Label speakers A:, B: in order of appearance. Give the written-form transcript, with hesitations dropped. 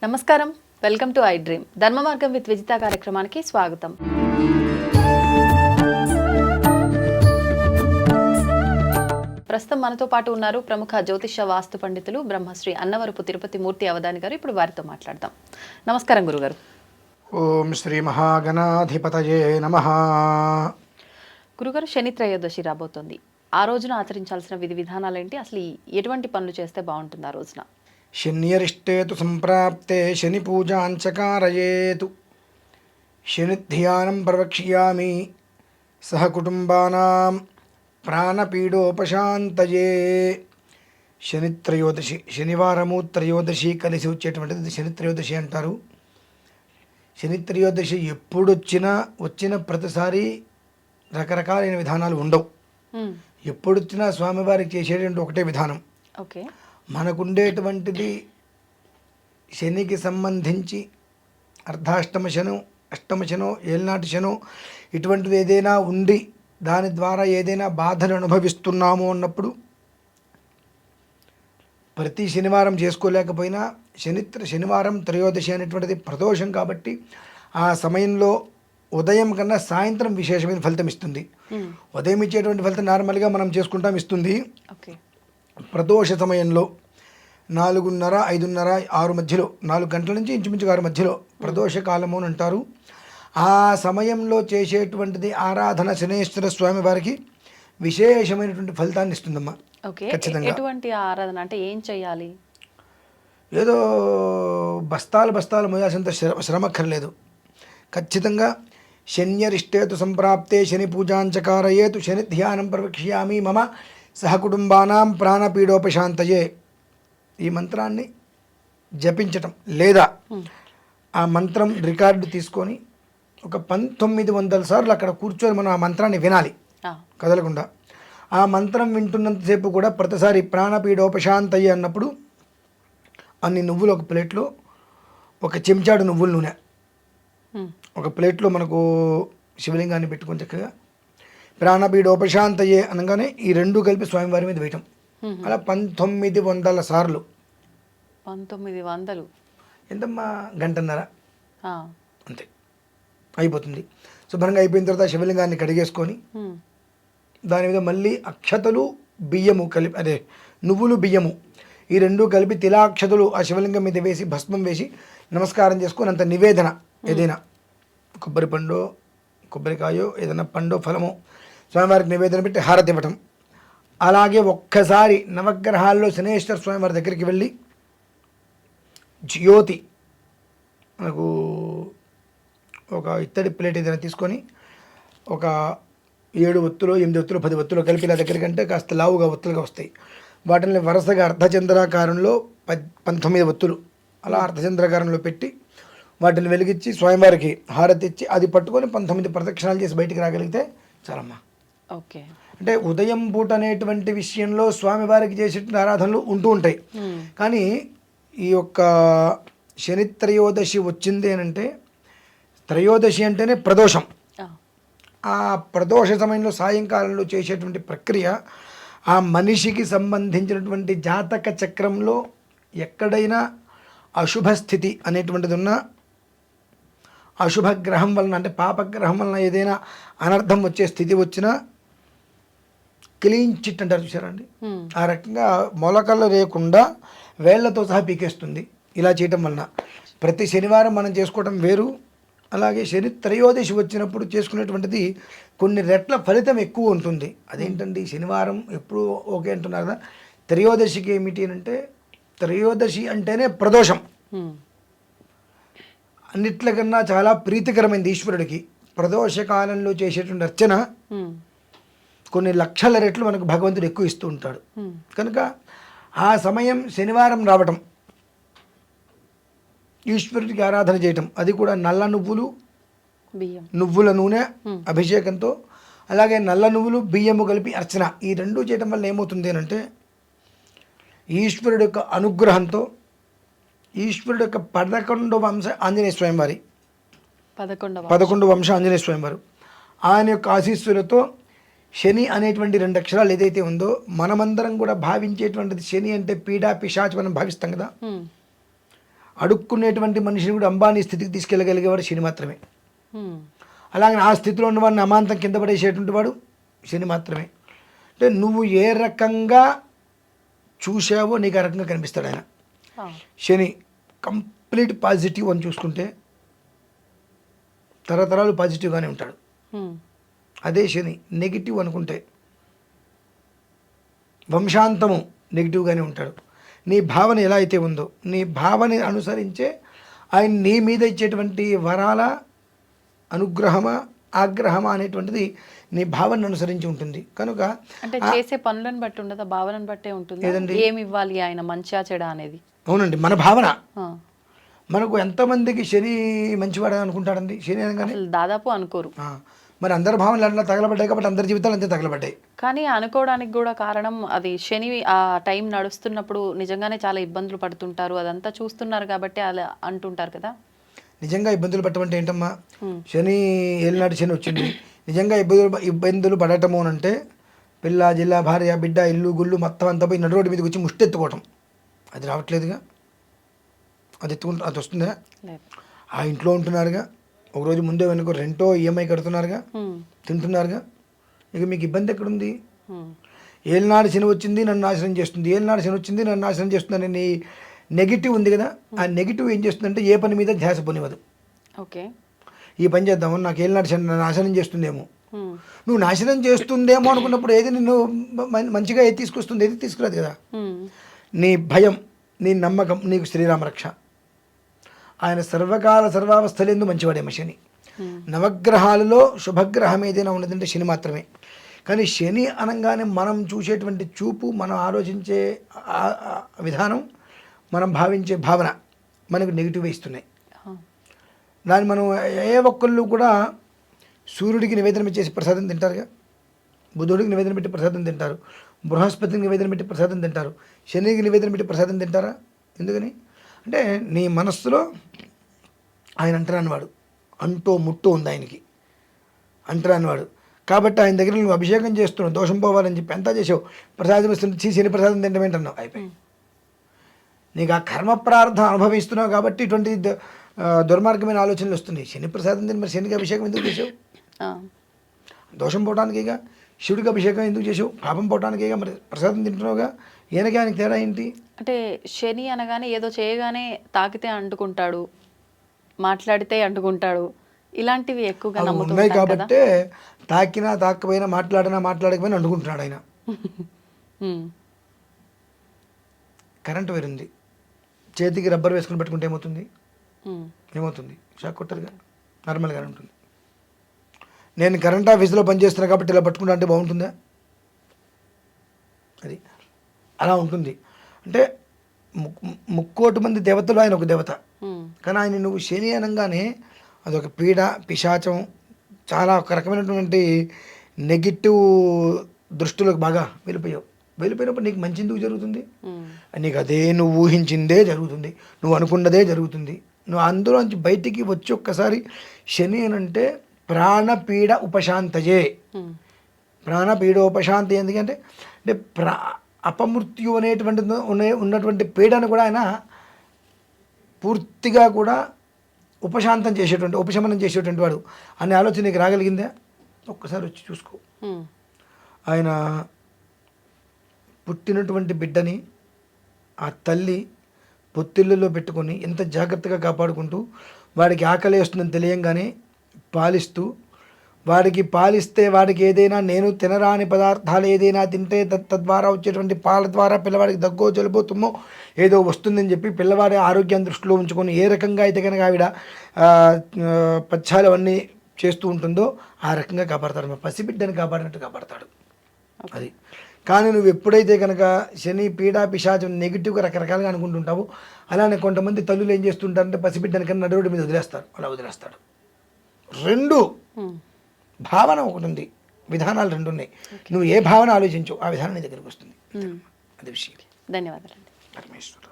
A: నమస్కారం, welcome to I dream. ధర్మ మార్గం విత్ విజిత కార్యక్రమానికి స్వాగతం. ప్రస్తుతం మనతో పాటు ఉన్నారు ప్రముఖ జ్యోతిష వాస్తు పండితులు బ్రహ్మశ్రీ అన్నవరపు తిరుపతి మూర్తి అవధాని గారు. ఇప్పుడు వారితో మాట్లాడదాం. నమస్కారం గురుగారు.
B: ఓం శ్రీ మహాగణాధిపతయే నమః.
A: గురుగారు, శని త్రయోదశి రాబోతోంది. ఆ రోజున ఆచరించాల్సిన విధి విధానాలు ఏంటి? అసలు ఎటువంటి పనులు చేస్తే బాగుంటుంది ఆ రోజున?
B: శన్యరిష్టేతు సంప్రాప్తే శని పూజాంచకారయేతు శనిధ్యానం ప్రవక్ష్యామి సహ కుటుంబానాం ప్రాణపీడోపశాంతయే. శని త్రయోదశి, శనివారము త్రయోదశి కలిసి వచ్చేటువంటిది శని త్రయోదశి అంటారు. శని త్రయోదశి ఎప్పుడు వచ్చిన ప్రతిసారి రకరకాలైన విధానాలు ఉండవు. ఎప్పుడు వచ్చినా స్వామివారికి చేసేటువంటి ఒకటే విధానం.
A: ఓకే,
B: మనకుండేటువంటిది శనికి సంబంధించి అర్ధాష్టమ శను, అష్టమ శను, ఏళ్ళనాటి శను ఇటువంటిది ఏదైనా ఉండి దాని ద్వారా ఏదైనా బాధను అనుభవిస్తున్నాము అన్నప్పుడు ప్రతి శనివారం చేసుకోలేకపోయినా శనివారం త్రయోదశి అనేటువంటిది ప్రదోషం కాబట్టి ఆ సమయంలో ఉదయం కన్నా సాయంత్రం విశేషమైన ఫలితం ఇస్తుంది. ఉదయం ఇచ్చేటువంటి ఫలితం నార్మల్గా మనం చేసుకుంటాం, ఇస్తుంది.
A: ఓకే,
B: ప్రదోష సమయంలో 4:30, 5:30, 6 మధ్యలో, 4 గంటల నుంచి ఇంచుమించుగా 6 మధ్యలో ప్రదోష కాలము అని అంటారు. ఆ సమయంలో చేసేటువంటిది ఆరాధన శనేశ్వర స్వామి వారికి విశేషమైనటువంటి ఫలితాన్ని ఇస్తుందమ్మా.
A: ఓకే,
B: ఖచ్చితంగా.
A: ఎటువంటి ఆరాధన అంటే ఏం చేయాలి?
B: ఏదో బస్తాలు మోయాల్సినంత శ్రమక్కర్లేదు. ఖచ్చితంగా శన్యరిష్టేతు సంప్రాప్తే శని పూజాంచకారయేతు శని ధ్యానం ప్రవక్ష్యామి మమ సహకుటుంబానాం ప్రాణపీడోపశాంతయే. ఈ మంత్రాన్ని జపించటం లేదా ఆ మంత్రం రికార్డు తీసుకొని ఒక 1900 సార్లు అక్కడ కూర్చొని మనం ఆ మంత్రాన్ని వినాలి కదలకుండా. ఆ మంత్రం వింటున్నంతసేపు కూడా ప్రతిసారి ప్రాణపీడోపశాంతయ్య అన్నప్పుడు అన్ని నువ్వులు ఒక ప్లేట్లో, ఒక చెంచాడు నువ్వుల నూనె ఒక ప్లేట్లో మనకు శివలింగాన్ని పెట్టుకొని చక్కగా ప్రాణపీడోపశాంతయ్యే అనగానే ఈ రెండు కలిపి స్వామివారి మీద వేయటం. అలా 1900 సార్లు.
A: 1900
B: ఎంతమ్మా? గంటన్నర అంతే అయిపోతుంది. శుభ్రంగా అయిపోయిన తర్వాత శివలింగాన్ని కడిగేసుకొని దాని మీద మళ్ళీ అక్షతలు బియ్యము కలిపి, అదే నువ్వులు బియ్యము ఈ రెండు కలిపి తిలాక్షతలు ఆ శివలింగం మీద వేసి భస్మం వేసి నమస్కారం చేసుకొని అంత నివేదన ఏదైనా కొబ్బరి పండు, కొబ్బరికాయో ఏదైనా పండు ఫలము స్వామివారికి నివేదన పెట్టి హారతి ఇవ్వటం. అలాగే ఒక్కసారి నవగ్రహాల్లో శనేశ్వర స్వామివారి దగ్గరికి వెళ్ళి జ్యోతి మనకు ఒక ఇత్తడి ప్లేట్ ఏదైనా తీసుకొని ఒక 7 ఒత్తులు, 8 ఒత్తులు, 10 ఒత్తులు కలిపి ఇలా దగ్గరికి అంటే కాస్త లావుగా ఒత్తులుగా వస్తాయి. వాటిని వరుసగా అర్ధచంద్రాకారంలో 19 ఒత్తులు అలా అర్ధచంద్రాకారంలో పెట్టి వాటిని వెలిగించి స్వామివారికి హారతి ఇచ్చి అది పట్టుకొని 19 ప్రదక్షిణాలు చేసి బయటికి రాగలిగితే చాలమ్మా.
A: ఓకే,
B: అంటే ఉదయం పూట అనేటువంటి విషయంలో స్వామివారికి చేసేటువంటి ఆరాధనలు ఉంటూ ఉంటాయి. కానీ ఈ యొక్క శని త్రయోదశి వచ్చింది అని అంటే, త్రయోదశి అంటేనే ప్రదోషం. ఆ ప్రదోష సమయంలో సాయంకాలంలో చేసేటువంటి ప్రక్రియ ఆ మనిషికి సంబంధించినటువంటి జాతక చక్రంలో ఎక్కడైనా అశుభ స్థితి అనేటువంటిది ఉన్నా, అశుభ గ్రహం వలన అంటే పాపగ్రహం వలన ఏదైనా అనర్థం వచ్చే స్థితి వచ్చినా క్లీన్ చిట్ అంటారు చూసారండి, ఆ రకంగా మొలకలు లేకుండా వేళ్లతో సహా పీకేస్తుంది. ఇలా చేయటం వలన ప్రతి శనివారం మనం చేసుకోవడం వేరు. అలాగే శని త్రయోదశి వచ్చినప్పుడు చేసుకునేటువంటిది కొన్ని రెట్ల ఫలితం ఎక్కువ ఉంటుంది. అదేంటండి, శనివారం ఎప్పుడు ఓకే అంటున్నారు కదా, త్రయోదశికి ఏమిటి అంటే త్రయోదశి అంటేనే ప్రదోషం. అన్నిట్లకన్నా చాలా ప్రీతికరమైనది ఈశ్వరుడికి. ప్రదోష కాలంలో చేసేటువంటి అర్చన కొన్ని లక్షల రెట్లు మనకు భగవంతుడు ఎక్కువ ఇస్తూ ఉంటాడు. కనుక ఆ సమయం శనివారం రావటం, ఈశ్వరుడికి ఆరాధన చేయటం, అది కూడా నల్ల నువ్వులు, నువ్వుల నూనె అభిషేకంతో, అలాగే నల్ల నువ్వులు బియ్యము కలిపి అర్చన, ఈ రెండు చేయటం వల్ల ఏమవుతుంది అని అంటే ఈశ్వరుడు యొక్క అనుగ్రహంతో, ఈశ్వరుడు యొక్క 11వ వంశ ఆంజనేయ స్వామి వారి 11వ వంశ ఆంజనేయ స్వామి వారు ఆయన యొక్క ఆశీస్సులతో శని అనేటువంటి 2 అక్షరాలు ఏదైతే ఉందో మనమందరం కూడా భావించేటువంటిది శని అంటే పీడా పిశాచి మనం భావిస్తాం కదా. అడుక్కునేటువంటి మనిషిని కూడా అంబానీ స్థితికి తీసుకెళ్ళగలిగేవాడు శని మాత్రమే.
A: ఉమ్.
B: అలాగే ఆ స్థితిలో ఉన్నవాడిని అమాంతం కింద పడేసేటువంటి వాడు శని మాత్రమే. అంటే నువ్వు ఏ రకంగా చూసావో నీకు ఆ రకంగా కనిపిస్తాడు ఆయన.
A: ఆ.
B: శని కంప్లీట్ పాజిటివ్ అని చూసుకుంటే తరతరాలు పాజిటివ్గానే ఉంటాడు.
A: ఉమ్.
B: అదే శని నెగిటివ్ అనుకుంటే వంశాంతము నెగిటివ్గానే ఉంటాడు. నీ భావన ఎలా అయితే ఉందో నీ భావన అనుసరించే ఆయన నీ మీద ఇచ్చేటువంటి వరాల అనుగ్రహమా ఆగ్రహమా అనేటువంటిది నీ భావనను అనుసరించి ఉంటుంది. కనుక
A: అంటే చేసే పనులను బట్టి ఉండదా, భావనను బట్టే ఉంటుంది.
B: ఏదండి?
A: ఏమి ఇవ్వాలి ఆయన, మంచిగా చెడా అనేది.
B: అవునండి, మన భావన.
A: ఆ.
B: మనకు ఎంతమందికి శని మంచివాడు అనుకుంటాడండి శని అనగానే?
A: అసలు దాదాపు అనుకోరు.
B: మరి అందరి భావనలు అట్లా తగలబడ్డాయి కాబట్టి అందరి జీవితాలు అంతే తగలబడ్డాయి.
A: కానీ అనుకోవడానికి కూడా కారణం అది శని ఆ టైం నడుస్తున్నప్పుడు నిజంగానే చాలా ఇబ్బందులు పడుతుంటారు, అదంతా చూస్తున్నారు కాబట్టి అలా అంటుంటారు కదా.
B: నిజంగా ఇబ్బందులు పట్టమంటే ఏంటమ్మా? శని ఏలినాటి శని వచ్చింది, నిజంగా ఇబ్బందులు పడటము అని అంటే పిల్ల జిల్లా భార్య బిడ్డ ఇల్లు గుళ్ళు మొత్తం అంతా పోయి నడు రోడ్డు మీదకి వచ్చి ముష్టి ఎత్తుకోవటం. అది రావట్లేదుగా, అది వస్తుందా?
A: లేదు.
B: ఆ ఇంట్లో ఉంటున్నారుగా, ఒకరోజు ముందే వెనుక రెంటో ఈఎంఐ కడుతున్నారుగా, తింటున్నారుగా, ఇక మీకు ఇబ్బంది ఎక్కడుంది? ఏలినాడు శని వచ్చింది నన్ను నాశనం చేస్తుంది, ఏలినాడు శని వచ్చింది నన్ను నాశనం చేస్తుంది అని నెగిటివ్ ఉంది కదా, ఆ నెగిటివ్ ఏం చేస్తుందంటే ఏ పని మీద ధ్యాస పోనివ్వదు.
A: ఓకే,
B: ఈ పని చేద్దాము, నాకు ఏలినాడు శని నాశనం చేస్తుందేమో. నువ్వు నాశనం చేస్తుందేమో అనుకున్నప్పుడు ఏది నిన్ను మంచిగా ఏది తీసుకొస్తుంది, ఏది తీసుకురాదు కదా. నీ భయం, నీ నమ్మకం నీకు శ్రీరామ రక్ష. ఆయన సర్వకాల సర్వావస్థలందు మంచివాడే శని. నవగ్రహాలలో శుభగ్రహం ఏదైనా ఉన్నదంటే శని మాత్రమే. కానీ శని అనగానే మనం చూసేటువంటి చూపు, మనం ఆలోచించే విధానం, మనం భావించే భావన మనకు నెగిటివ్ ఇస్తున్నాయి. దాన్ని మనం ఏ ఒక్కళ్ళు కూడా సూర్యుడికి నివేదన చేసి ప్రసాదం తింటారుగా, బుధుడికి నివేదన పెట్టి ప్రసాదం తింటారు, బృహస్పతికి నివేదన పెట్టి ప్రసాదం తింటారు, శనికి నివేదన పెట్టి ప్రసాదం తింటారా? ఎందుకని అంటే నీ మనస్సులో ఆయన అంటరానివాడు, అంటో ముట్టో ఉంది ఆయనకి, అంటరానివాడు. కాబట్టి ఆయన దగ్గర నువ్వు అభిషేకం చేస్తున్నావు, దోషం పోవాలని చెప్పి ఎంత చేసావు, ప్రసాదం ఇస్తుంటే శని ప్రసాదం తింటామేంటన్నావు, అయిపోయి నీకు ఆ కర్మ ప్రార్థన అనుభవిస్తున్నావు కాబట్టి ఇటువంటి దుర్మార్గమైన ఆలోచనలు వస్తున్నాయి. శని ప్రసాదం తిని మరి శనికి అభిషేకం ఎందుకు చేసావు? దోషం పోవటానికేగా. శివుడికి అభిషేకం ఎందుకు చేసావు? పాపం పోవటానికేగా. మరి ప్రసాదం తింటున్నావుగా, ఈయనకి ఆయనకి తేడా ఏంటి? అంటే
A: శని అనగానే ఏదో చేయగానే తాకితే అంటుకుంటాడు, మాట్లాడితే అంటుకుంటాడు, ఇలాంటివి ఎక్కువగా
B: ఉన్నాయి కాబట్టి తాకినా తాకపోయినా మాట్లాడకపోయినా అంటుకుంటున్నాడు ఆయన. కరెంటు వేరుంది, చేతికి రబ్బర్ వేసుకుని పెట్టుకుంటే ఏమవుతుంది? షాక్ కొట్టరుగా, నార్మల్గానే ఉంటుంది. నేను కరెంట్ ఆఫీస్లో పనిచేస్తున్నా కాబట్టి ఇలా పట్టుకుంటా అంటే బాగుంటుందా? అది అలా ఉంటుంది. అంటే ముక్కోటి మంది దేవతలు ఆయన ఒక దేవత, కానీ ఆయన నువ్వు శని అనగానే అదొక పీడ, పిశాచం, చాలా ఒక రకమైనటువంటి నెగిటివ్ దృష్టిలోకి బాగా వెళ్ళిపోయినప్పుడు నీకు మంచి ఎందుకు జరుగుతుంది? నీకు అదే నువ్వు ఊహించిందే జరుగుతుంది, నువ్వు అనుకున్నదే జరుగుతుంది. నువ్వు అందులోంచి బయటికి వచ్చి ఒక్కసారి శని అంటే ప్రాణపీడ ఉపశాంతయే. ప్రాణపీడోపశాంతి ఎందుకంటే అంటే అపమృత్యు అనేటువంటి ఉన్నటువంటి పీడను కూడా ఆయన పూర్తిగా కూడా ఉపశమనం చేసేటువంటి వాడు అనే ఆలోచన నీకు రాగలిగిందా? ఒక్కసారి వచ్చి చూసుకో. ఆయన పుట్టినటువంటి బిడ్డని ఆ తల్లి పొత్తిళ్ళలో పెట్టుకొని ఎంత జాగ్రత్తగా కాపాడుకుంటూ వాడికి ఆకలి వేస్తుందని తెలియంగానే పాలిస్తూ, వాడికి పాలిస్తే వాడికి ఏదైనా నేను తినరాని పదార్థాలు ఏదైనా తింటే తద్వారా వచ్చేటువంటి పాల ద్వారా పిల్లవాడికి దగ్గో జలుబో తుమ్మో ఏదో వస్తుందని చెప్పి పిల్లవాడి ఆరోగ్యాన్ని దృష్టిలో ఉంచుకొని ఏ రకంగా అయితే కనుక ఆవిడ పచ్చాలు అవన్నీ చేస్తూ ఉంటుందో ఆ రకంగా కాపాడతాడు. మా పసిబిడ్డని కాపాడినట్టు కాపాడతాడు. అది కానీ నువ్వు ఎప్పుడైతే కనుక శని పీడ పిశాచం నెగిటివ్గా రకరకాలుగా అనుకుంటుంటావు, అలానే కొంతమంది తల్లులు ఏం చేస్తుంటారంటే పసిబిడ్డని కన్నా నడువుడి మీద వదిలేస్తారు. అలా వదిలేస్తాడు. రెండు భావన ఒకటి ఉంది, విధానాలు రెండు ఉన్నాయి. నువ్వు ఏ భావన ఆలోచించు ఆ విధానం నీ దగ్గరికి వస్తుంది. అది విషయం.
A: ధన్యవాదాలండి.
B: పరమేశ్వర.